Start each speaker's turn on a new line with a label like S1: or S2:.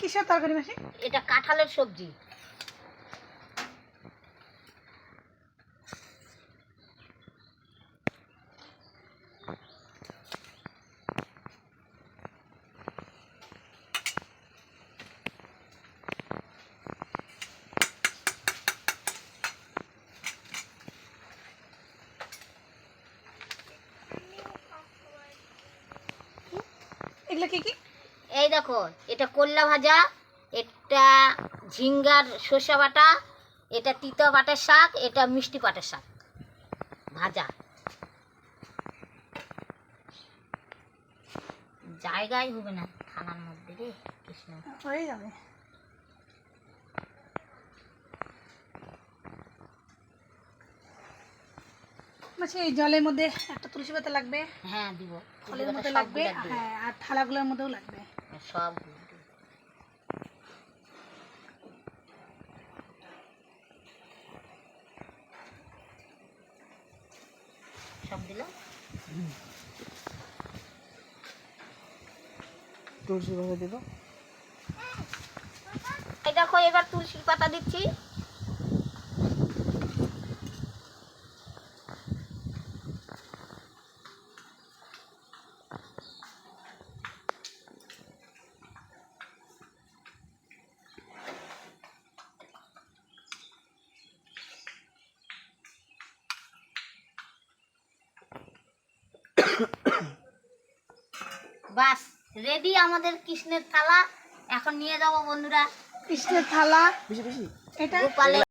S1: কিসের তরকারি মাসি?
S2: এটা কাঁঠালের সবজি।
S1: এগুলো কি কি?
S2: এই দেখো, এটা করলা ভাজা, এটা ঝিঙ্গার সর্ষে বাটা, এটা তিতা পাটের শাক, এটা মিষ্টি পাটের শাক ভাজা। জায়গায় হবে না থালার মধ্যে রে কৃষ্ণ।
S1: হয়ে যাবে। মাসি এই জলের মধ্যে একটা তুলসী পাতা লাগবে,
S2: হ্যাঁ দিব,
S1: ফলের মধ্যে লাগবে, হ্যাঁ, আর থালাগুলোর মধ্যেও লাগবে
S2: সব সব দিলাম।
S1: তুলসী পাতা দেবো।
S2: এই দেখো এবার তুলসী পাতা দিচ্ছি। বাস রেডি আমাদের কৃষ্ণের থালা। এখন নিয়ে যাবো বন্ধুরা
S1: কৃষ্ণের থালা। এটা
S2: গোপালের